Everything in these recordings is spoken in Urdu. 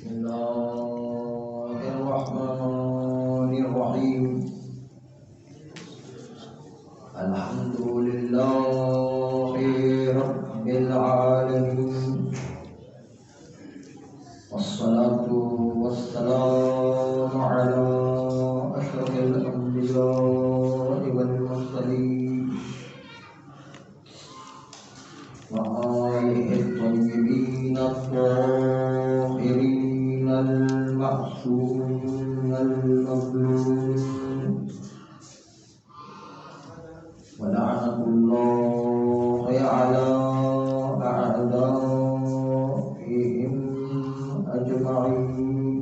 بسم الله الرحمن الرحيم الحمد لله رب العالمين والصلاة والسلام على أشرف الأنبياء والمرسلين وآله الطيبين الطاهرين المعصومين المظلومين ولعنة الله على أعدائهم أجمعين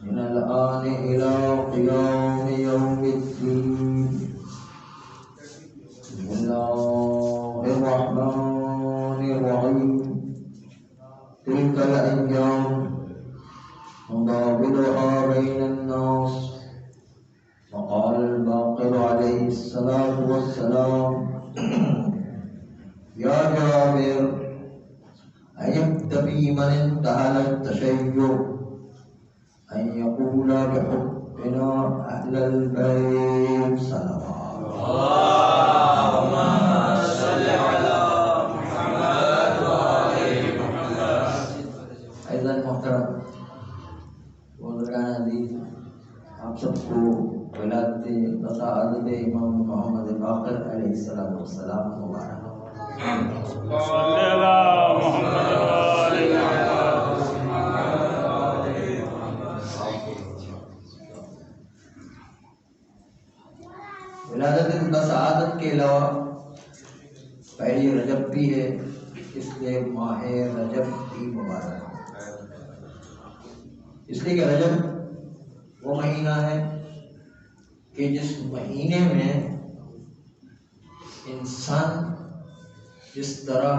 من الآن إلى قيام يوم الدين. بسم الله الرحمن الرحيم تلك الأيام نداولها بين الناس وقال الباقر عليه الصلاة والسلام يا جابر أيكتفي من انتهى التشيع أن يقول بحبنا أهل البيت صلوات اللهم صل على محمد وآل محمد. أيضا محترم بزرگان عزیز، آپ سب کو ولادت تصاعد امام محمد باقر علیہ السلام مبارک. صل على محمد وآل ولادت تصاعد کے علاوہ پہلی رجب بھی ہے، اس لیے ماہ رجب بھی مبارک. اس لیے کہ رجب وہ مہینہ ہے کہ جس مہینے میں انسان جس طرح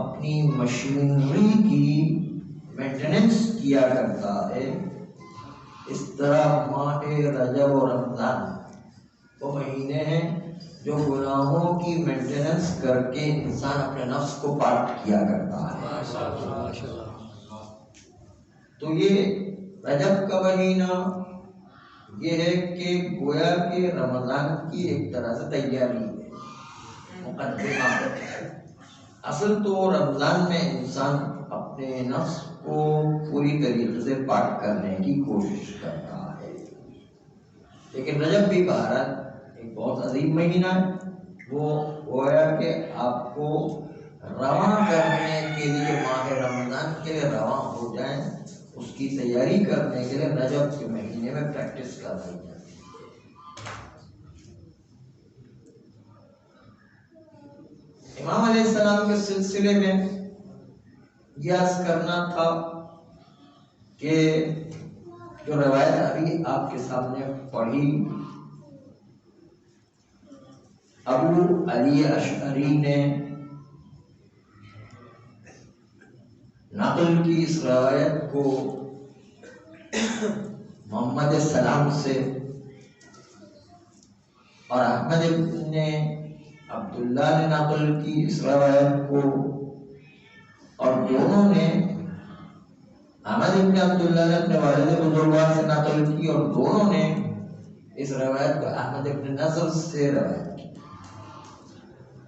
اپنی مشینری کی مینٹیننس کیا کرتا ہے، اس طرح ماہ رجب و رمضان وہ مہینے ہیں جو گناہوں کی مینٹیننس کر کے انسان اپنے نفس کو پاک کیا کرتا ہے. تو یہ رجب کا مہینہ یہ ہے کہ گویا کہ رمضان کی ایک طرح سے تیاری ہے، مقدمہ ہے. اصل تو رمضان میں انسان اپنے نفس کو پوری طریقے سے پاک کرنے کی کوشش کرتا ہے، لیکن رجب بھی بہرحال ایک بہت عظیم مہینہ ہے. وہ گویا کہ آپ کو رواں کرنے کے لیے، ماہ رمضان کے لیے رواں ہو جائیں، اس کی تیاری کرنے کے لیے رجب کے مہینے میں پریکٹس کرنی چاہیے. امام علیہ السلام کے سلسلے میں یہ عرض کرنا تھا کہ جو روایت ابھی آپ کے سامنے پڑھی، ابو علی اشعری نے نقل کی اس روایت کو محمد سلام سے، اور احمد ابن عبداللہ نے نقل کی اس روایت کو، اور دونوں نے احمد ابن عبداللہ نے اپنے والد بزرگوار سے نقل کی، اور دونوں نے اس روایت کو احمد ابن نضر سے روایت کی.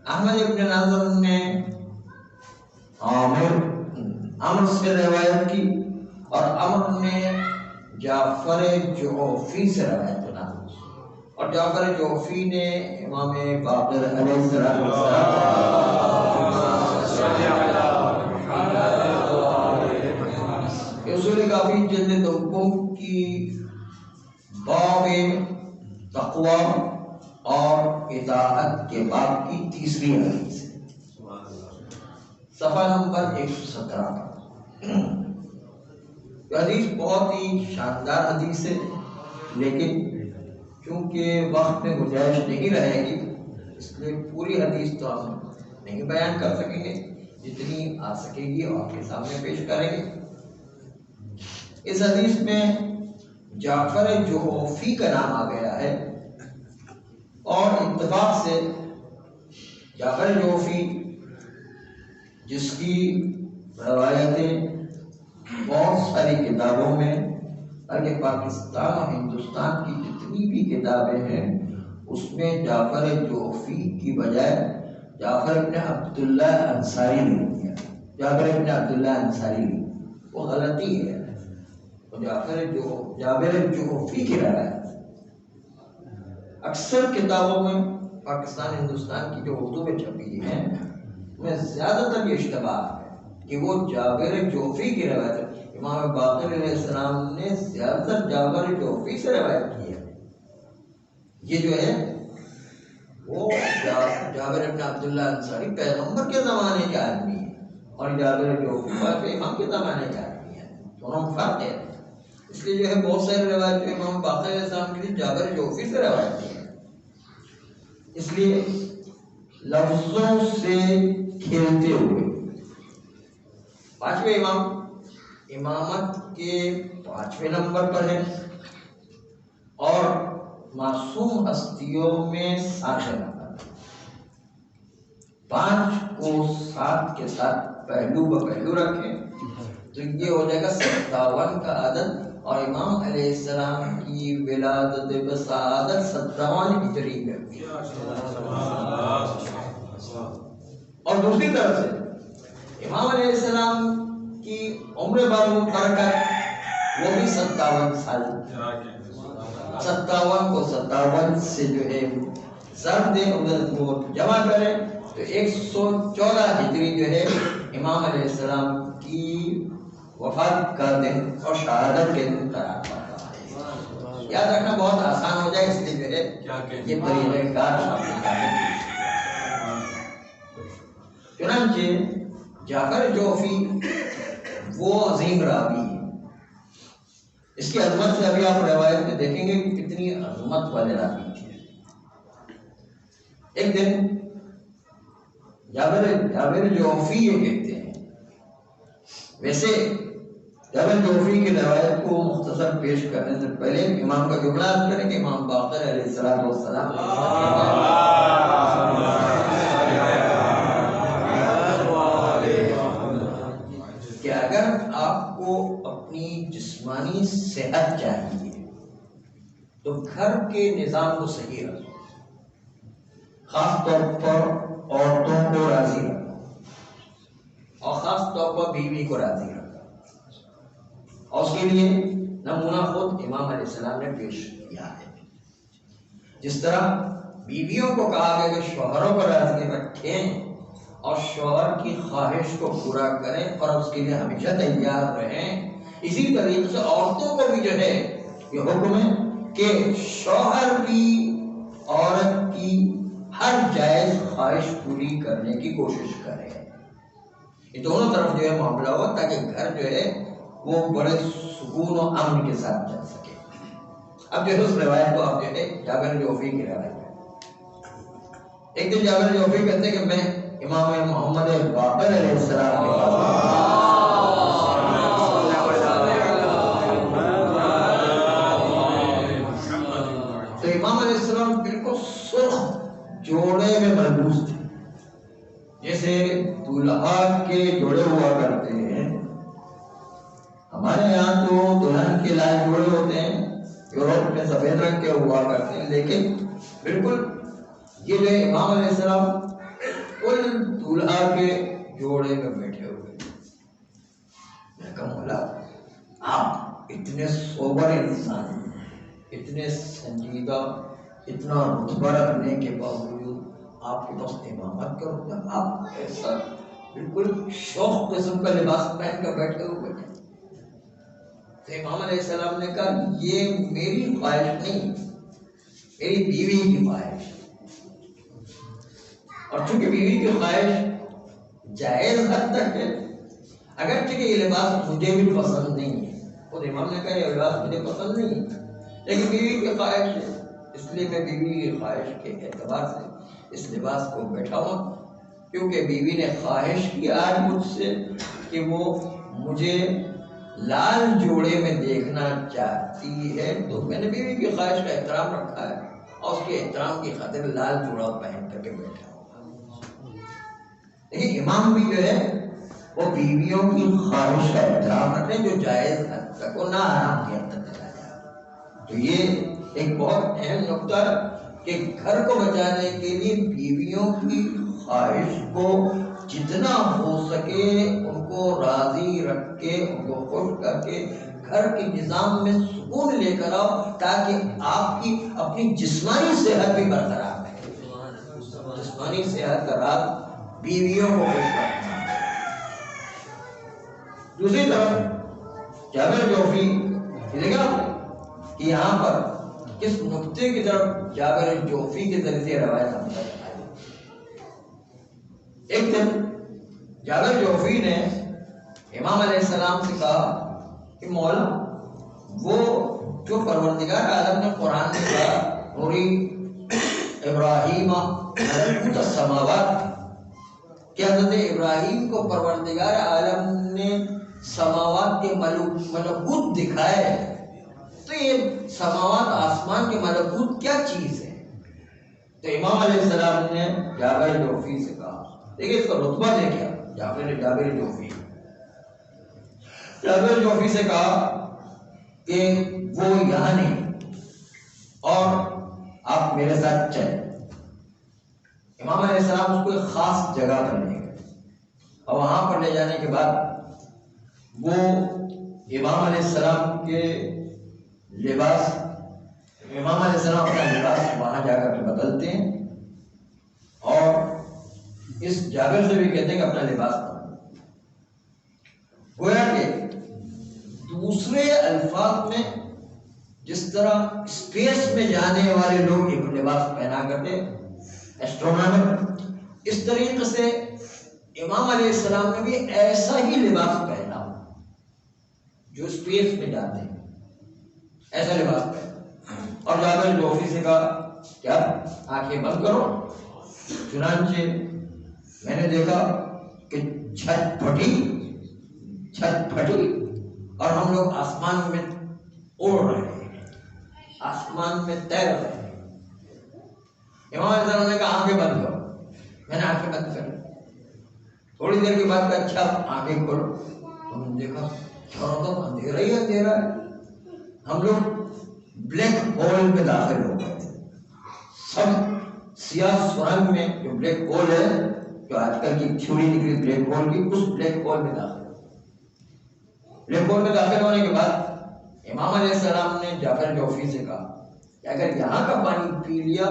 احمد ابن نضر نے عمر سے روایت کی، اور عمر نے جعفر جعفی سے روایت کی، اور جعفر جعفی نے امام باقر علیہ السلام اصول کافی جلد دوم کی باب تقوی اور اطاعت کے باب کی تیسری حدیث ہے، صفحہ نمبر 117 پر. یہ حدیث بہت ہی شاندار حدیث ہے، لیکن چونکہ وقت میں گنجائش نہیں رہے گی اس لیے پوری حدیث تو ہم نہیں بیان کر سکیں گے، جتنی آ سکے گی اور آپ کے سامنے پیش کریں گے. اس حدیث میں جعفر جعفی کا نام آ گیا ہے، اور اتفاق سے جعفر جعفی جس کی روایتیں بہت ساری کتابوں میں، بلکہ پاکستان اور ہندوستان کی جتنی بھی کتابیں ہیں اس میں جعفر جوفی کی بجائے جعفر ابن عبداللہ انصاری لکھ دیا، جعفر ابن عبداللہ انصاری، وہ غلطی ہے۔ جابر جوفی کی روایت اکثر کتابوں میں پاکستان ہندوستان کی جو اردو میں چھپی ہیں میں زیادہ تر یہ اشتباہ ہے کہ وہ جابر جوفی کی روایت ہے۔ امام باقر علیہ السلام نے زیادہ تر جابر جوفی سے روایت کی ہے۔ یہ جو ہے وہ جابر ابن عبداللہ انصاری پیغمبر کے زمانے کے آدمی ہے، اور جابر جوفی امام کے زمانے کے آدمی ہے، دونوں میں فرق ہے۔ اس لیے جو ہے بہت سارے روایت جو امام باقر علیہ السلام کے لیے جابر جوفی سے روایت کی ہے۔ اس لیے لفظوں سے کھیلتے ہوئے پانچویں امام امامت کے 5ویں نمبر پر ہے، اور معصوم ہستیوں میں 7ویں نمبر پر۔ 5 کو 7 کے ساتھ پہلو بپہلو رکھیں تو یہ ہو جائے گا 57 کا عدد، اور امام علیہ السلام کی ولادت بسعادت 57 ہجری میں ہوئی۔ اور دوسری طرف سے امام علیہ السلام کی عمر برکت وہ بھی 57 سال، 57 کو 57 سے جو ہے ضرب دیں، وہ جمع کریں تو 114 ہجری جو ہے امام علیہ السلام کی وفات کا دن اور شہادت کے دن قرار پاتا ہے۔ یاد رکھنا بہت آسان ہو جائے، اس لیے جو ہے یہ طریقہ کار چنانچہ جعفر جوفی وہ عظیم راوی ہے۔ اس کی عظمت سے ابھی آپ روایت میں دیکھیں گے کہ کتنی عظمت والے راوی تھے۔ ایک دن جابر جوفی یہ کہتے ہیں، ویسے جابر جوفی کی روایت کو مختصر پیش کرنے سے پہلے امام کا جملہ کریں کہ امام باقر علیہ السلام کہ اگر آپ کو اپنی جسمانی صحت چاہیے تو گھر کے نظام کو صحیح رکھو، خاص طور پر عورتوں کو راضی رکھو، اور خاص طور پر بیوی کو راضی رکھو۔ اور اس کے لیے نمونہ خود امام علیہ السلام نے پیش کیا ہے۔ جس طرح بیویوں کو کہا گیا کہ شوہروں کو راضی رکھیں اور شوہر کی خواہش کو پورا کریں اور اس کے لیے ہمیشہ تیار رہیں، اسی طریقے سے عورتوں کو بھی جو ہے یہ حکم ہے کہ شوہر بھی عورت کی ہر جائز خواہش پوری کرنے کی کوشش کرے۔ یہ دونوں طرف جو ہے معاملہ ہو تاکہ گھر جو ہے وہ بڑے سکون و امن کے ساتھ چل سکے۔ اب جو ہے اس روایت کو آپ جو ہے جابر جوفی کی روایت ہے۔ ایک دن جابر جوفی کہتے ہیں کہ میں امام محمد باقر علیہ السلام کے پاس تو امام علیہ السلام بالکل سرخ جوڑے میں ملبوس تھے، جیسے دلہا کے جوڑے ہوا کرتے ہیں۔ ہمارے یہاں تو دلہن کے لائے جوڑے ہوتے ہیں، یورپ میں سفید رنگ کے ہوا کرتے ہیں، لیکن بالکل یہ جو امام علیہ السلام بالکل دلہا کے جوڑے میں بیٹھے ہوئے۔ میں کہا مولا آپ اتنے سوبر انسان، اتنے سنجیدہ، اتنا رتبہ رکھنے کے باوجود آپ کے پاس امامت کا رتبہ، آپ ایسا بالکل شوق قسم کا لباس پہن کر بیٹھے ہوئے ہیں۔ تو امام علیہ السلام نے کہا یہ میری خواہش نہیں، میری بیوی کی خواہش، اور چونکہ بیوی کی خواہش جائز حد تک ہے، اگرچہ کہ یہ لباس مجھے بھی پسند نہیں ہے، خود امام نے کہا یہ لباس مجھے پسند نہیں ہے، لیکن بیوی کی خواہش ہے، اس لیے میں بیوی کی خواہش کے اعتبار سے اس لباس کو بیٹھا ہوں، کیونکہ بیوی نے خواہش کی آج مجھ سے کہ وہ مجھے لال جوڑے میں دیکھنا چاہتی ہے، تو میں نے بیوی کی خواہش کا احترام رکھا ہے اور اس کے احترام کی خاطر لال جوڑا پہن کر کے بیٹھا ہوں۔ لیکن امام بھی جو ہے وہ بیویوں کی خواہش کا احترام رکھیں جو جائز حد تک اور نہ حرام کی حد تک چلا جائے. تو یہ ایک بہت اہم نقطہ ہے کہ گھر کو بچانے کے لیے بیویوں کی خواہش کو جتنا ہو سکے ان کو راضی رکھ کے ان کو خوش کر کے گھر کے نظام میں سکون لے کر آؤ تاکہ آپ کی اپنی جسمانی صحت بھی برقرار رہے. جسمانی صحت کا راز بیویوں کو خوش رکھنا. دوسری طرف جابر جوفی دیکھا کہ یہاں پر کس نقطے کی طرف جابر جوفی کے ذریعے سے روایت ہم تک آئی. ایک دن جابر جوفی نے امام علیہ السلام سے کہا کہ مولا وہ جو پروردگار عالم نے قرآن میں کہا نوری ابراہیم ملکوت السماوات کہ حضرت ابراہیم کو پروردگار عالم نے سماوات کے ملکوت دکھائے، تو یہ سماوات آسمان کے ملکوت کیا چیز ہے؟ تو امام علیہ السلام نے جابر جوفی سے کہا، دیکھیں اس کا رتبہ دیکھا جابر جوفی سے کہا کہ وہ یہاں نہیں اور آپ میرے ساتھ چلیں. امام علیہ السلام اس کو ایک خاص جگہ پر لے گئے اور وہاں پر لے جانے کے بعد وہ امام علیہ السلام کے لباس امام علیہ السلام اپنا لباس وہاں جا کر کے بدلتے ہیں اور اس جابر سے بھی کہتے ہیں کہ اپنا لباس بدل. گویا کہ دوسرے الفاظ میں جس طرح اسپیس میں جانے والے لوگ ایک لباس پہنا کرتے ایسٹرونامر، اس طریقے سے امام علیہ السلام نے بھی ایسا ہی لباس پہنا جو اسپیس میں جاتے ہیں، ایسا لباس پہنا. اور جابر جوفی سے کہا کیا آنکھیں بند کرو. چنانچہ میں نے دیکھا کہ چھت پھٹی اور ہم لوگ آسمان میں اڑ رہے ہیں، آسمان میں تیر رہے ہیں. امام علیہ السلام نے کہا آنکھیں بند کرو. میں نے آنکھیں بند کر. تھوڑی دیر کے بعد کہا اچھا آنکھیں کھولو. ہم نے دیکھا چاروں طرف اندھیرا ہی اندھیرا ہے. ہم لوگ بلیک ہول میں داخل ہو گئے. سب سیاہ سرنگ میں جو بلیک ہول ہے، جو آج کل کی تھیوری نکلی بلیک ہول کی، اس بلیک ہول میں داخل ہو. بلیک ہول میں داخل ہونے کے بعد امام علیہ السلام نے جابر جوفی سے کہا کہ اگر یہاں کا پانی پی لیا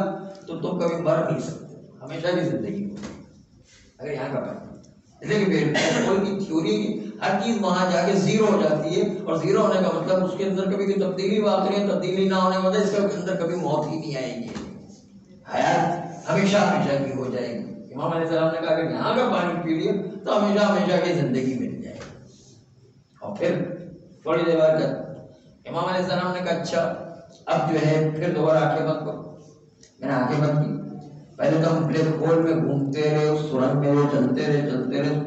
تو تم کبھی مر نہیں سکتے، ہمیشہ کی زندگی ہوگی اگر یہاں کا پانی. اس لیے کہ بلیک ہول کی تھیوری ہر چیز وہاں جا کے زیرو ہو جاتی ہے، اور زیرو ہونے کا مطلب اس کے اندر کبھی کوئی تبدیلی واقع ہے، تبدیلی نہ ہونے کا مطلب اس کے اندر کبھی موت ہی نہیں آئے گی، حیات ہمیشہ کی ہو جائے گی. امام علیہ السلام نے کہا کہ یہاں کا پانی پی لیا تو ہمیشہ کی زندگی مل جائے گی. اور پھر تھوڑی دیر بعد امام علیہ السلام نے کہا اچھا اب جو ہے پھر دوبارہ آنکھیں بند کرو. میں نے آنکھیں بند کی. پہلے تو ہم بلیک ہول میں گھومتے رہے، اس سرنگ میں وہ چلتے رہے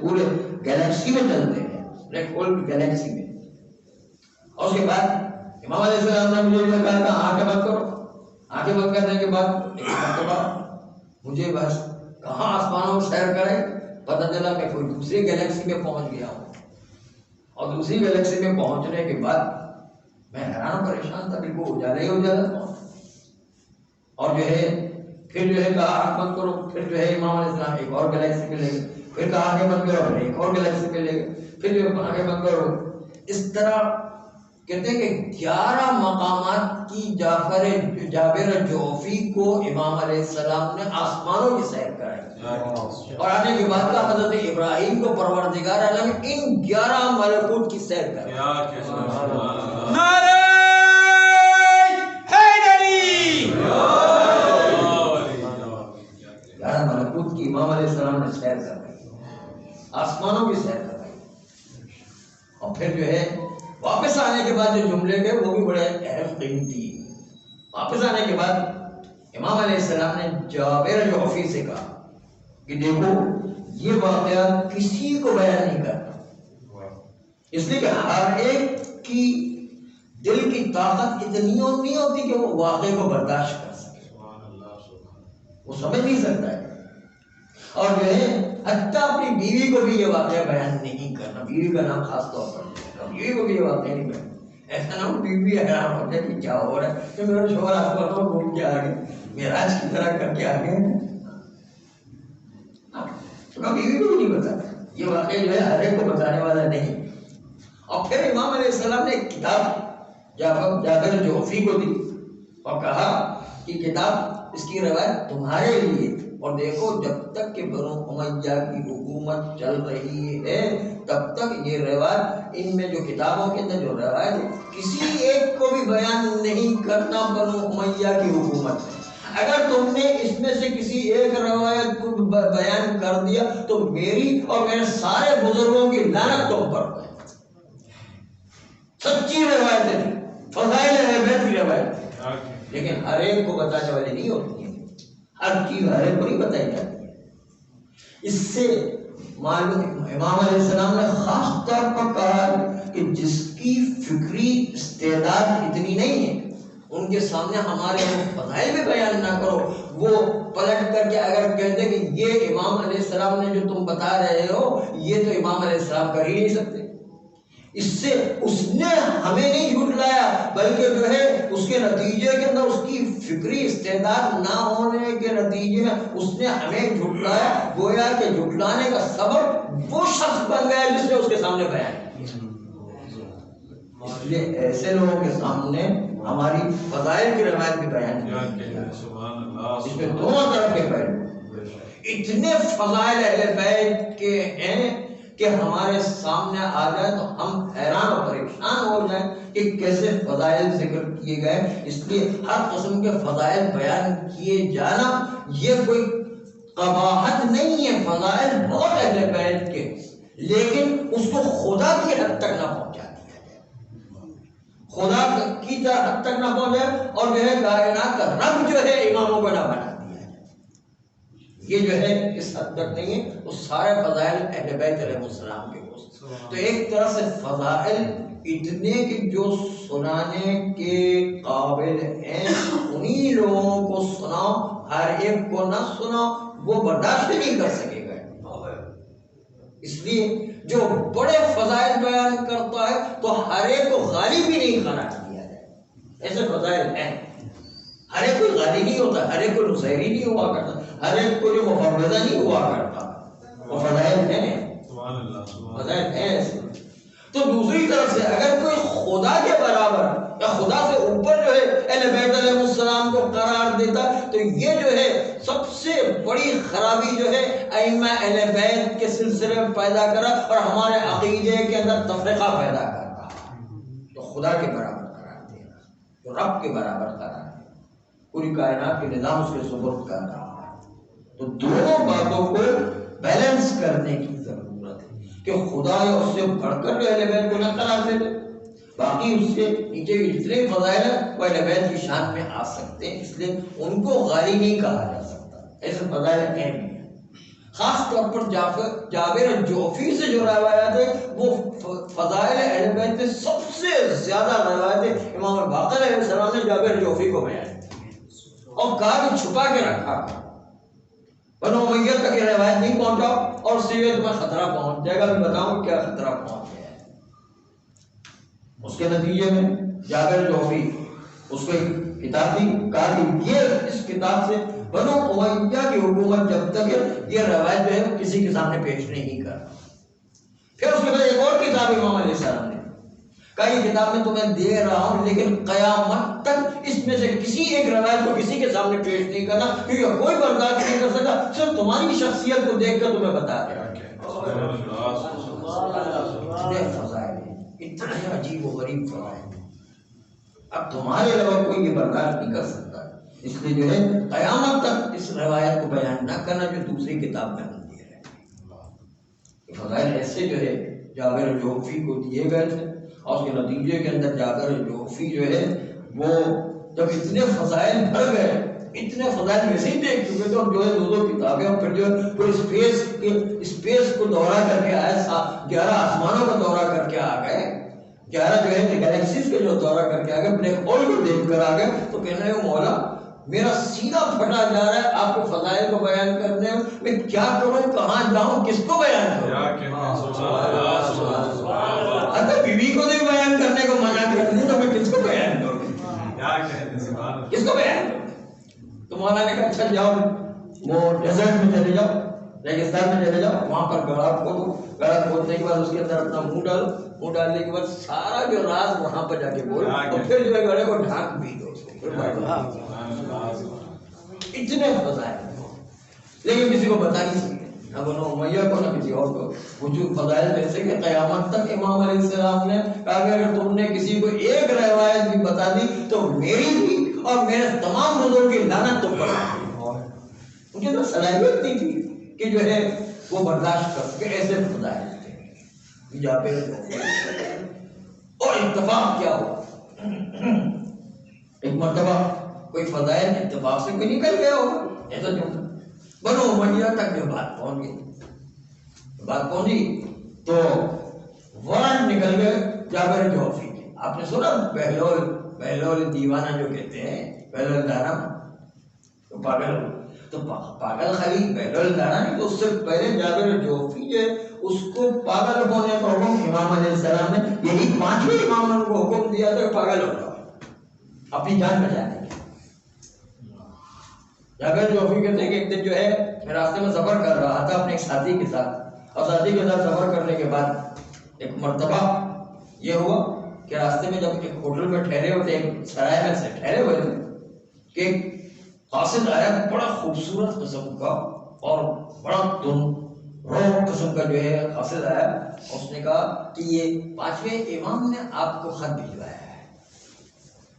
پورے گیلیکسی میں چلتے رہے، بلیک ہول کی گیلیکسی میں. اور اس کے بعد امام علیہ السلام نے مجھے کہا کہ آنکھیں بند کرو. آنکھیں بند کرنے کے بعد ایک مرتبہ مجھے بس کہاں آسمانوں کو سیر کرے پتہ چلا میں کوئی دوسری گیلیکسی میں پہنچ گیا ہوں. اور دوسری گیلیکسی میں پہنچنے کے بعد میں حیران پریشان تھا، بالکل اجالا تھا. اور جو ہے پھر جو ہے کہا آنکھ بند کرو. پھر جو ہے امام علیہ السلام ایک اور گیلیکسی پہ لے گئے. پھر کہا آنکھیں بند کرو. پھر ایک اور گیلیکسی پہ لے گئے. پھر جو آنکھیں بند کرو. اس طرح کہتے ہیں کہ 11 مقامات کی جابر جوفی کو امام علیہ السلام نے آسمانوں کی سیر کرائی. اور آنے کے بعد کا حضرت ابراہیم کو پروردگار عالم ان 11 ملکوت کی سیر کرائی. نعرہ حیدری. 11 ملکوت کی امام علیہ السلام نے سیر کرائی، آسمانوں کی سیر کرائی. اور پھر جو ہے واپس آنے کے بعد جو جملے گئے وہ بھی بڑے اہم قیمتی. واپس آنے کے بعد امام علیہ السلام نے جابر جوفی سے کہا کہ دیکھو یہ واقعات کسی کو بیان نہیں کرتا، اس لیے کہ ہر ایک کی دل کی طاقت اتنی نہیں ہوتی کہ وہ واقعے کو برداشت کر سکے، وہ سمجھ نہیں سکتا ہے. اور جو ہے حتیٰ اپنی بیوی کو بھی یہ واقعہ بیان نہیں کرنا، بیوی کا نام خاص طور پر لے گا، بیوی کو بھی یہ واقعہ نہیں بیان، ایسا نہ ہو بیوی حیران ہو جائے کہ کیا ہو رہا ہے کہ میرا شوہر آسمانوں میں گھوم کے آ گئے، معراج کی طرح کر کے آ گئے، بیوی کو بھی نہیں بتانا، یہ واقعہ جو ہے ہر ایک کو بتانے والا نہیں۔ اور پھر امام علیہ السلام نے ایک کتاب جابر جوفی کو دی اور کہا کہ کتاب اس کی روایت تمہارے لیے، اور دیکھو جب تک کہ بنو امیہ کی حکومت چل رہی ہے تب تک یہ روایت، ان میں جو کتابوں کے اندر جو روایت ہے کسی ایک کو بھی بیان نہیں کرنا بنو امیہ کی حکومت ہے۔ اگر تم نے اس میں سے کسی ایک روایت کو بیان کر دیا تو میری اور میرے سارے بزرگوں کی لعنت تم پر ہے۔ سچی روایت ہے، فضائل اہل بیت کی روایت ہے، لیکن ہر ایک کو بتانے والی نہیں ہوتی ہے، ہر چیز ہر ایک کو نہیں بتائی جاتی ہے۔ اس سے معلوم امام علیہ السلام نے خاص طور پر کہا کہ جس کی فکری استعداد اتنی نہیں ہے ان کے سامنے ہمارے فضائل بھی بیان نہ کرو۔ وہ پلٹ کر کے اگر کہتے کہ یہ امام علیہ السلام نے جو تم بتا رہے ہو یہ تو امام علیہ السلام کر ہی نہیں سکتے، اس سے اس نے ہمیں نہیں جھٹلایا بلکہ جو ہے اس کے نتیجے کے اندر اس کی فکری استعداد نہ ہونے کے نتیجے میں اس نے ہمیں جھٹلایا، گویا کہ جھٹلانے کا سبب وہ شخص بن گیا جس نے اس کے سامنے بیان کیا۔ اس لیے ایسے لوگوں کے سامنے ہماری فضائل کی روایت بھی بیان کی، اس میں دونوں طرف کے پہلو، اتنے فضائل اہل بیت کے ہیں کہ ہمارے سامنے آ جائے تو ہم حیران و پریشان ہو جائیں کہ کیسے فضائل ذکر کیے گئے۔ اس لیے ہر قسم کے فضائل بیان کیے جانا یہ کوئی قباحت نہیں ہے، فضائل بہت اہل بیت کے، لیکن اس کو خدا کی حد تک نہ پہنچا دیا جائے، خدا کی حد تک نہ پہنچائے، اور جو ہے کائنات کا رب جو ہے اماموں کو نہ بنا دیا جائے، یہ جو ہے اس حد تک نہیں ہے۔ وہ سارے فضائل اہل بیت علیہ السلام کے ہوتے، تو ایک طرح سے فضائل اتنے کہ جو سنانے کے قابل ہیں انہی لوگوں کو سناؤ، ہر ایک کو نہ سناؤ، وہ برداشت نہیں کر سکے گا۔ اس لیے جو بڑے فضائل بیان کرتا ہے تو ہر ایک کو غالی بھی نہیں قرار دیا جائے، ایسے فضائل ہیں، ہر ایک کوئی غالی نہیں ہوتا، ہر ایک کو نصیری نہیں ہوا کرتا، ہر ایک کو جو مفوضہ نہیں ہوا کرتا، وہ فضائل ہیں، فضائل ہیں ایسے۔ تو دوسری طرف سے اگر کوئی خدا کے برابر یا خدا سے اوپر جو ہے اہل بیت علیہ السلام کو قرار دیتا تو یہ جو ہے سب سے بڑی خرابی جو ہے ائمہ اہل بیت کے سلسلے میں پیدا کرا اور ہمارے عقیدے کے اندر تفرقہ پیدا کر رہا۔ تو خدا کے برابر قرار دینا، تو رب کے برابر قرار دینا، پوری کائنات کے نظام اس کے سپرد کر رہا ہے۔ تو دونوں باتوں کو بیلنس کرنے کی ضرورت ہے کہ خدا یا اس سے بڑھ کر جو اہل بیت کو نہ قرار دیتے، باقی اس سے نیچے جتنے فضائل ہیں وہ اہل بیت کی شان میں آ سکتے ہیں، اس لیے ان کو غالی نہیں کہا جا سکتا، ایسے فضائل اہم ہیں۔ خاص طور پر جابر جوفی سے جو روایت ہے وہ فضائل اہل بیت میں سب سے زیادہ روایتیں امام باقر علیہ السلام نے جابر جوفی کو بیان کی اور کہا کہ چھپا کے رکھا، بنو امیہ تک یہ روایت نہیں پہنچاؤ اور سیرت میں خطرہ پہنچ جائے گا، میں بتاؤں کیا خطرہ پہنچ گیا ہے۔ اس کے نتیجے میں جابر جوفی اس کو ایک کتاب دی، کہا کہ یہ اس کتاب سے بنو امیہ کی حکومت جب تک ہے یہ روایت جو ہے کسی کے سامنے پیش نہیں کرنا۔ پھر اس کے بعد ایک اور کتاب امام علیہ السلام نے کہا یہ کتاب میں تمہیں دے رہا ہوں لیکن قیامت تک اس میں سے کسی ایک روایت کو کسی کے سامنے پیش نہیں کرنا کیونکہ کوئی برداشت نہیں کر سکتا، صرف تمہاری شخصیت کو دیکھ کر تمہیں بتا دیا۔ اتنے فضائل ہیں، اتنے عجیب و غریب فضائل ہیں، اب تمہارے علاوہ کوئی یہ برداشت نہیں کر سکتا، اس لیے جو ہے قیامت تک اس روایت کو بیان نہ کرنا جو دوسری کتاب میں ملتی ہے۔ فضائل ایسے جو ہے جابر جوفی کو دیے گئے تھے اور اس کے نتیجے کے اندر جابر جوفی جو ہے وہ جب اتنے فضائل بھر گئے، اتنے فضائل ویسے ہی دیکھ چکے تھے اور جو ہے دو کتابیں اور پھر جو ہے پورے اسپیس کو دورہ کر کے آئے، 11 آسمانوں کا دورہ کر کے آ گئے، 11 جو ہے گلیکسیز کے جو دورہ کر کے آ گئے، بلیک ہول کو دیکھ کر آ گئے، تو کہنے لگے مولا میرا سینہ پھٹا جا رہا ہے آپ کے فضائل کو بیان کرنے میں کیا کروں کہاں جاؤں کس کو بیان کروں اگر بیوی کو نہیں بیان کرنے کو منع کر دوں تو میں کس کو بیان کروں کس کو بیان کروں تو مولانا نے کہا اچھا جاؤ وہ ڈیزرٹ میں چلے جاؤ ریگستان میں چلے جاؤ وہاں پر گڑھا کھودو گڑھا کھودنے کے بعد اس کے اندر اپنا منہ ڈالو منہ ڈالنے کے بعد سارا جو راز وہاں پر جا کے بولو اور پھر جو ہے گڑھے کو ڈھانک بھی دو اس کو اتنے فضائل لیکن کسی کو بتا نہیں سکتے نہ بنو امیہ کو نہ کسی اور کو وجود فضائل جیسے کہ قیامت تک امام علیہ السلام نے کہا کہ اگر تم نے کسی کو ایک روایت بھی بتا دی تو میری بھی اور میرے تمام بزرگوں کی لعنت تم پر ان کی تو صلاحیت نہیں تھی کہ جو ہے وہ برداشت کر کے ایسے فضائل تھے جابر اور اتفاق کیا ہوا ایک مرتبہ کوئی فضائل اتفاق سے کوئی نکل گیا ہوگا ایسا جو بنو امیہ تک جو بات پہنچ گئی تو وارنٹ نکل گئے جابر جوفی کے آپ نے سنا بہلول دیوانہ جو کہتے ہیں بہلول دانا تو پاگل خالی بہلول دانا نہیں تو اس سے پہلے جابر جوفی جو ہے اس کو پاگل ہونے کا حکم امام علیہ السلام نے یہی 5ویں امام نے کو حکم دیا تھا پاگل ہو جاؤ اپنی جان بچانے کی جابر جوفی کہتے ہیں کہ ایک دن جو ہے میں راستے میں سفر کر رہا تھا اپنے ایک ساتھی کے ساتھ اور ساتھی کے ساتھ سفر کرنے کے بعد ایک مرتبہ یہ ہوا کہ راستے میں جب ایک ہوٹل میں ٹھہرے ہوتے ایک سرائے میں سے ٹھہرے ہوئے تھے کہ ایک قاصد آیا بڑا خوبصورت قسم کا اور بڑا روح قسم کا جو ہے قاصد آیا اس نے کہا کہ یہ 5ویں امام نے آپ کو خط بھجوایا ہے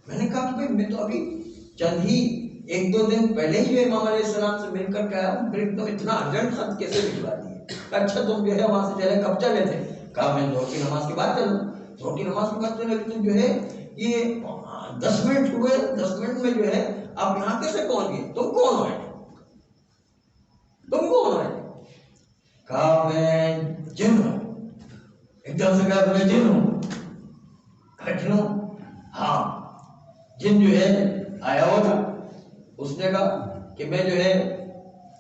میں نے کہا کہ میں تو ابھی چند ہی 1-2 دن پہلے ہی جو امام علیہ السلام سے مل کر کے آیا ہوں پھر ایک دم اتنا ارجنٹ خط کیسے بھجوا دیے اچھا تم جو ہے وہاں سے چلے کب چلے تھے کہا میں ظہر کی نماز کے بعد چلوں ظہر کی نماز کے بعد چلے لیکن جو ہے یہ 10 منٹ ہوئے 10 منٹ میں جو ہے آپ یہاں کیسے پہنچ گئے تم کون ہو کہا میں جن ہوں ایک دم سے کہا میں جن ہوں ہاں جن جو ہے آیا ہوا تھا اس نے کہا کہ میں جو ہے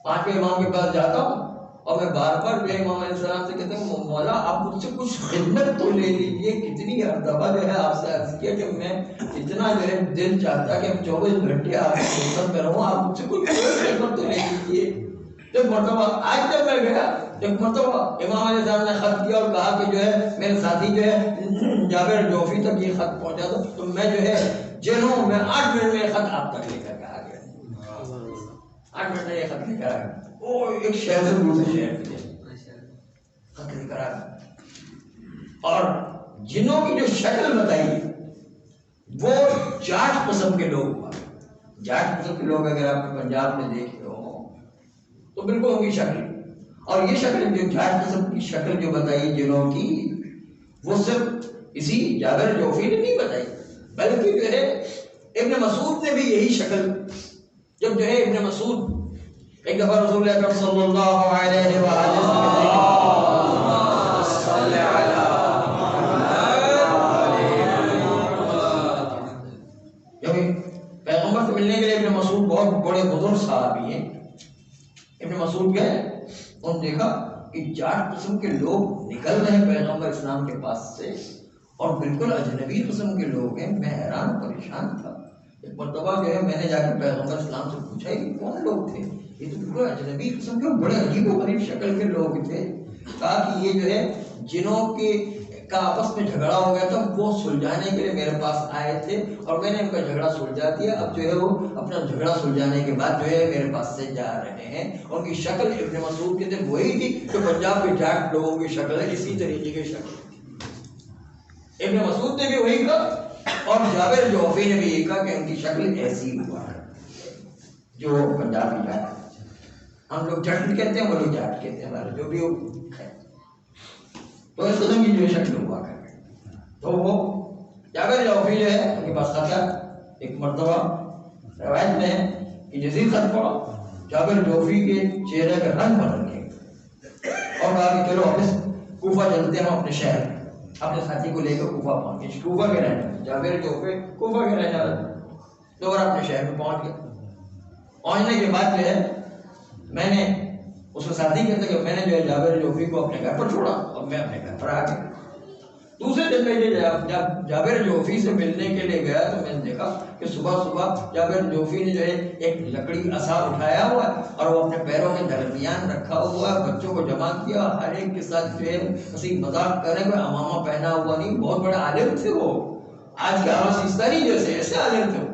5ویں امام کے پاس جاتا ہوں اور میں بار بار جو ہے امام علیہ السلام سے کہتے ہیں مولا آپ مجھ سے کچھ خدمت تو لے لیجیے کتنی دفعہ جو ہے آپ سے عرض کیا کہ میں اتنا جو ہے دل چاہتا کہ 24 گھنٹے آپ کی خدمت میں رہوں آپ مجھ سے کچھ خدمت تو لے لیجیے ایک مرتبہ آج جب میں گیا ایک مرتبہ امام علیہ السلام نے خط دیا اور کہا کہ جو ہے میرے ساتھی جو ہے جابر جوفی تک یہ خط پہنچا دو تو میں جو ہے جنہوں میں 8 منٹ میں یہ خط آپ تک لے کر کے آ گیا 8 منٹ میں یہ خط لے کر آ گیا وہ ایک شہر سے دوسرے شہر کے خط لے کر آ گیا اور جنہوں کی جو شکل بتائی وہ جاٹ قسم کے لوگ جاٹ قسم کے لوگ اگر آپ پنجاب میں دیکھتے ہو تو بالکل ان کی شکل اور یہ شکل جو جاٹ قسم کی شکل جو بتائی جنہوں کی وہ صرف اسی جابر جوفی نے نہیں بتائی بلکہ جو ہے ابن مسعود نے بھی یہی شکل جب جو ہے ابن مسعود ایک دفعہ رسول اکرم صلی اللہ علیہ وآلہ وسلم پیغمبر سے ملنے کے لیے ابن مسعود بہت بڑے بزرگ صحابی ہیں ابن مسعود گئے انہوں نے دیکھا کہ جاٹ قسم کے لوگ نکل رہے ہیں پیغمبر اسلام کے پاس سے اور بالکل اجنبی قسم کے لوگ ہیں میں حیران پریشان تھا ایک مرتبہ جو ہے میں نے جا کے پیغمبر اسلام سے پوچھا کہ کون لوگ تھے یہ تو بالکل اجنبی قسم کے بڑے عجیب و غریب شکل کے لوگ تھے کہا کہ یہ جو ہے جنوں کے کا آپس میں جھگڑا ہو گیا تھا وہ سلجھانے کے لیے میرے پاس آئے تھے اور میں نے ان کا جھگڑا سلجھا دیا اب جو ہے وہ اپنا جھگڑا سلجھانے کے بعد جو ہے میرے پاس سے جا رہے ہیں ان کی شکل ابن مسعود کے دن وہی تھی جو پنجاب کے جاٹ لوگوں کی شکل ہے اسی طریقے کی شکل ابن مسعود نے بھی وہی کہا اور جابر جوفی نے بھی یہی کہا کہ ان کی شکل ایسی ہوا ہے جو پنجابی جاٹ ہم لوگ جٹ کہتے ہیں وہ لوگ جاٹ کہتے ہیں ہمارے جو بھی ہے تو اس قسم کی جو شکل ہوا کرے تو وہ جابر جوفی جو ہے ان کے پاس خط ایک مرتبہ روایت میں ہے کہ جزیر خط پڑا جابر جوفی کے چہرے کا رنگ بدل گیا اور کہا کہ چلو واپس کوفہ چلتے ہیں اپنے شہر میں اپنے ساتھی کو لے کر کوفہ پہنچ گئے کوفہ کے رہنے جابر جوفی کوفہ کے رہنے والے تو اور اپنے شہر میں پہنچ گئے پہنچنے کے بعد جو ہے میں نے اس کو ساتھی کہتے کہ میں نے جو ہے جابر جوفی کو اپنے گھر پر چھوڑا اور میں اپنے گھر پر آ گیا۔ دوسرے دن میں جب جابر جوفی سے ملنے کے لیے گیا تو میں نے دیکھا کہ صبح صبح جابر جوفی نے جو ہے ایک لکڑی عصا اٹھایا ہوا ہے اور وہ اپنے پیروں کے درمیان رکھا ہوا ہے، بچوں کو جمع کیا، ہر ایک کے ساتھ جو ہے ہنسی مذاق کرے، کوئی امامہ پہنا ہوا نہیں، بہت بڑے عالم تھے وہ، آج کے سستانی جیسے ایسے عالم تھے وہ۔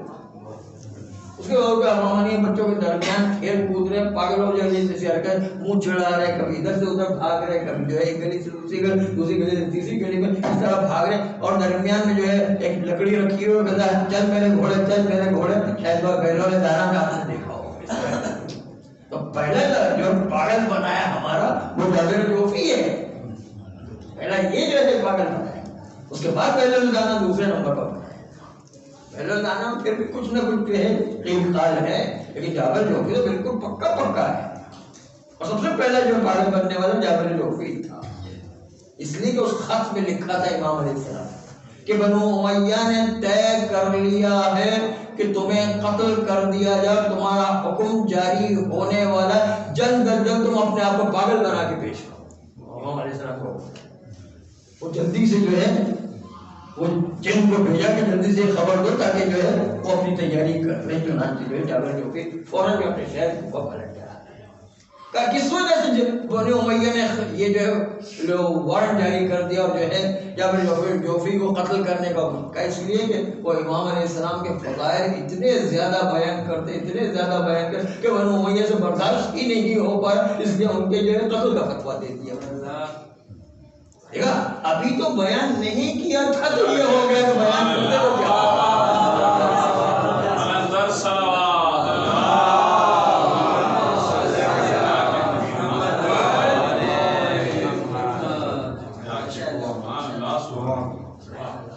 اس کے بعد امامہ نہیں، بچوں کے درمیان کھیل کود رہے، پاگل ہو جائے جیسے حرکت، منہ چڑھا رہے، کبھی ادھر سے ادھر بھاگ رہے، کبھی جو ہے ایک گلی سے دوسری گلی سے تیسری گلی میں اس طرح بھاگ رہے، اور درمیان میں جو ہے ایک لکڑی رکھی ہوئی، کہتا ہے چل میرے گھوڑے، چل میرے گھوڑے، شاید وہ بیلوں نے دانا میں آپ نے دیکھا ہو۔ تو پہلے جو پاگل بنایا ہمارا وہ جابر جوفی ہے، پہلا یہ جو ہے پاگل بنایا، اس کے بعد بیلوں نے دانا دوسرے نمبر پر بنایا۔ بیلوں دانا میں پھر بھی کچھ نہ کچھ جو ہے انتقال ہے، لیکن جابر جوفی تو بالکل پکا پکا ہے، اور سب سے پہلا جو پاگل بننے والا جابر جوفی تھا، اس لیے کہ اس خط میں لکھا تھا امام علیہ السلام کہ بنو امیہ نے طے کر لیا ہے کہ تمہیں قتل کر دیا جائے، تمہارا حکم جاری ہونے والا، جلد از جلد تم اپنے آپ کو پاگل بنا کے پیش کرو۔ امام علیہ السلام کو وہ جلدی سے جو ہے وہ جن کو بھیجا کہ جلدی سے خبر دو تاکہ جو ہے وہ اپنی تیاری کر لیں۔ چنانچہ جو ہے جابر جوفی فوراً جو اپنے شہر کو پلٹ گیا۔ کس وجہ سے بنو امیہ نے یہ جو ہے وارنٹ جاری کر دیا اور جو ہے جابر جوفی کو قتل کرنے کا، اس لیے کہ وہ امام علیہ السلام کے فضائل اتنے زیادہ بیان کرتے، اتنے زیادہ بیان کرتے کہ بنو امیہ سے برداشت ہی نہیں ہو پایا، اس لیے ان کے جو ہے قتل کا فتویٰ دے دیا۔ دیکھا ابھی تو بیان نہیں کیا تھا تو یہ ہو گیا کہ بیان کرتے تو کیا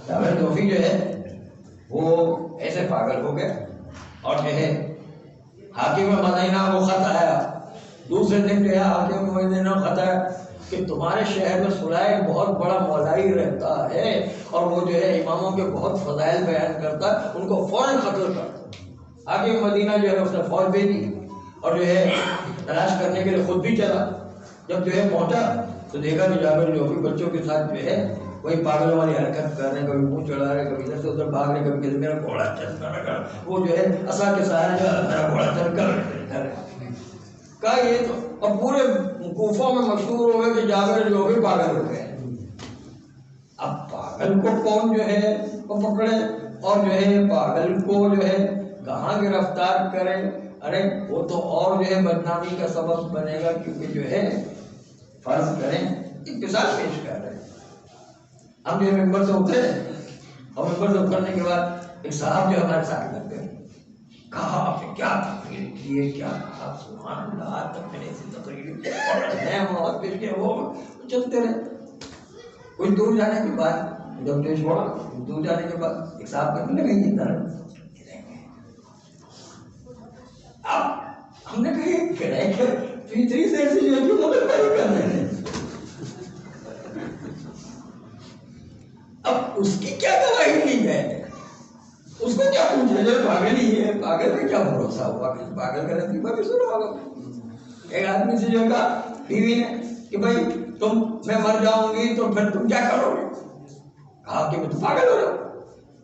جابر جوفی جو ہے وہ ایسے پاگل ہو گئے، اور جو ہے حاکم مدینہ کو خط آیا، دوسرے دن جو ہے حاکم مدینہ کو خط آیا کہ تمہارے شہر میں سلائے بہت بڑا مولائی رہتا ہے اور وہ جو ہے اماموں کے بہت فضائل بیان کرتا ہے، ان کو فوراً قتل کر۔ حاکم مدینہ جو ہے اس نے فوج بھیجی اور جو ہے تلاش کرنے کے لیے خود بھی چلا۔ جب جو ہے پہنچا تو دیکھا کہ جابر جوفی بچوں کے ساتھ جو ہے وہی پاگلوں والی حرکت کر رہے ہیں، کبھی منہ چڑھا رہے، کبھی ادھر سے ادھر بھاگ رہے، کبھی کہتے میرا گھوڑا چل کر، وہ جو ہے عصا کے سہارے جو میرا گھوڑا چل کر کہا یہ تو، اور پورے کوفہ میں مشہور ہو گئے کہ جابر جوفی پاگل ہو گئے۔ اب پاگل کو کون جو ہے وہ پکڑے اور جو ہے پاگل کو جو ہے کہاں گرفتار کرے؟ ارے وہ تو اور جو ہے بدنامی کا سبب بنے گا، کیونکہ جو ہے فرض کریں ایک مثال پیش کر رہے ہیں، ہم جو ہے ممبر سے اترے اور ممبر سے اترنے کے بعد ایک صاحب جو ہمارے ساتھ لگ گئے، کہا آپ نے کیا تقریر کی ہے، کیا کہا، سبحان اللہ، آج تک میں نے ایسی تقریر کی اور نئے مواد پیش کیا، وہ چلتے رہے۔ کچھ دور جانے کے بعد جب پیش ہوا، دور جانے کے بعد ایک صاحب کرنے لگے یہ درد، اب ہم نے کہا یہ کرائے کر فیتری سے ایسی جو ہے کیوں مدد کر رہے ہیں؟ اب اس کی کیا گواہی نہیں ہے، اس کو کیا پوچھے جو پاگل ہی ہے، پاگل میں کیا بھروسہ ہوا، پاگل کا لطیفہ بھی سنا ہوگا۔ ایک آدمی سے جو کہا بیوی نے کہ بھائی میں مر جاؤں گی تو پھر تم کیا کرو گے؟ کہا کہ میں تو پاگل ہو جاؤں۔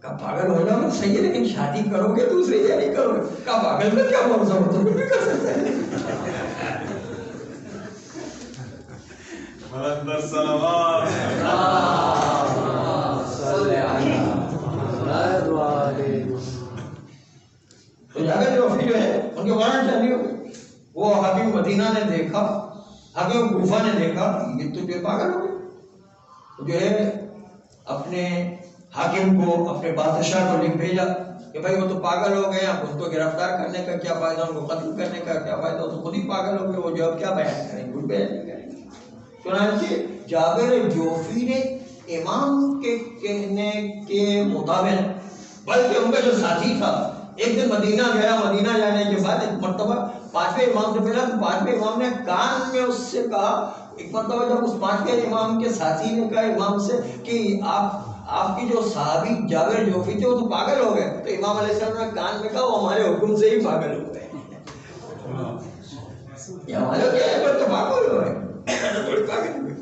کہا پاگل ہو جاؤں صحیح ہے لیکن شادی کرو گے دوسرے یا نہیں کرو گے؟ کہا پاگل کا کیا بھروسہ ہو، تو بھی کر سکتے ہیں۔ تو جابر جوفی جو ہے ان کے وارنٹ جاری ہو گئے، وہ حاکم مدینہ نے دیکھا، حاکم کوفہ نے دیکھا یہ تو جو پاگل ہو گئے، جو ہے اپنے حاکم کو، اپنے بادشاہ کو لکھ بھیجا کہ بھائی وہ تو پاگل ہو گئے، اب ان کو گرفتار کرنے کا کیا فائدہ، ان کو قتل کرنے کا کیا فائدہ، وہ تو خود ہی پاگل ہو گئے، وہ جو اب کیا بیان کریں گے، بیان نہیں کریں گے۔ چنانچہ جابر جوفی نے امام کے کہنے کے مطابق، بلکہ ان کا جو ساتھی تھا ایک دن مدینہ گیا، مدینہ جانے کے بعد ایک مرتبہ پانچویں امام سے ملا تو پانچویں امام نے کان میں اس سے کہا، ایک مرتبہ جب اس پانچویں امام کے ساتھی نے کہا امام سے کہ آپ کی جو صحابی جابر جوفی تھے وہ تو پاگل ہو گئے، تو امام علیہ السلام نے کان میں کہا وہ ہمارے حکم سے ہی پاگل ہو گئے۔ یہ ہمارے کیا ہے پر تو پاگل ہو گئے تھوڑی پاگل ہوئے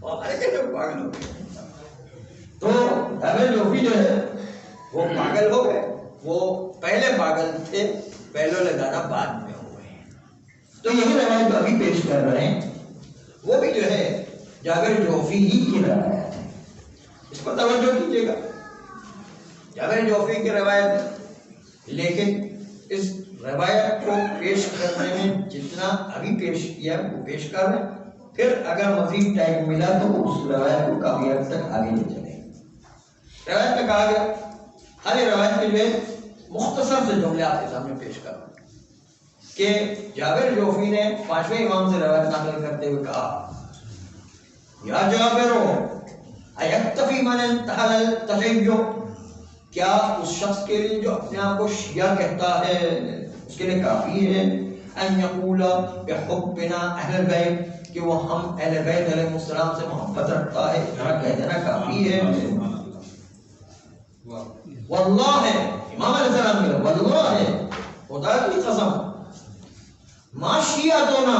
ہمارے کیا پاگل ہو گئے تو جابر جوفی جو ہے وہ پاگل ہو گئے وہ پہلے پاگل تھے پہلو لگانا بعد میں ہوئے تو یہی روایت ابھی پیش کر رہے ہیں وہ بھی جو ہے جابر جوفی ہی کی روایت ہے اس پر توجہ کیجیے گا جابر جوفی کی روایت ہے لیکن اس روایت کو پیش کرنے میں جتنا ابھی پیش کیا وہ پیش کر رہے ہیں پھر اگر مزید ٹائم ملا تو اس روایت کو کافی حد تک آگے لے چلیں روایت میں کہا گیا ہر روایت کے جو ہے مختصر سے جملے آپ کے سامنے پیش کر رہے ہیں کہ جابر جوفی نے پانچویں امام سے روایت نقل کرتے ہوئے کہا یا جابر ایکتفی من انتحل التشیع کیا اس شخص کے لیے جو اپنے آپ کو شیعہ کہتا ہے اس کے لیے کافی ہے ان یقول بحبنا اہل البیت کہ وہ ہم اہل بیت علیہ السلام سے محبت رکھتا ہے اتنا کہہ دینا کافی ہے واللہ امام علیہ السلام نے واللہ خدا کی قسم ما شیعتنا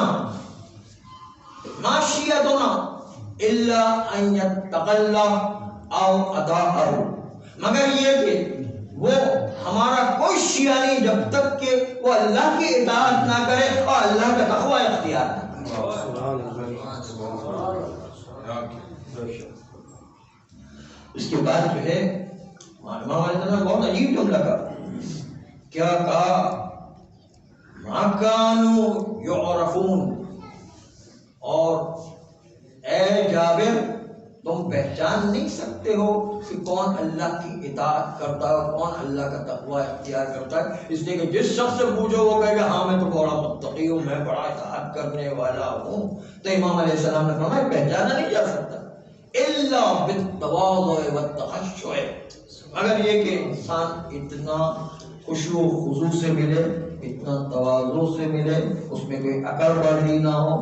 الا ان یتقی اللہ او اطاعہ مگر یہ کہ وہ ہمارا کوئی شیعہ نہیں جب تک کہ وہ اللہ کی اطاعت نہ کرے اور اللہ کا تقوی اختیار نہ کرے اس کے بعد جو ہے امام علیہ السلام بہت عجیب جملہ کہا کیا کہا ما کانوا یعرفون اور اے جابر تم پہچان نہیں سکتے ہو کہ کون اللہ کی اطاعت کرتا ہے اور کون اللہ کا تقوی اختیار کرتا ہے اس لیے کہ جس شخص سے پوچھو وہ کہے گا ہاں میں تو بڑا متقی ہوں میں بڑا اطاعت کرنے والا ہوں تو امام علیہ السلام نے فرمایا پہچانا نہیں جا سکتا الا بالتواضع والتخشع مگر یہ کہ انسان اتنا خشوع و خضوع سے ملے اتنا تواضع سے ملے اس میں کوئی عقل بازی نہ ہو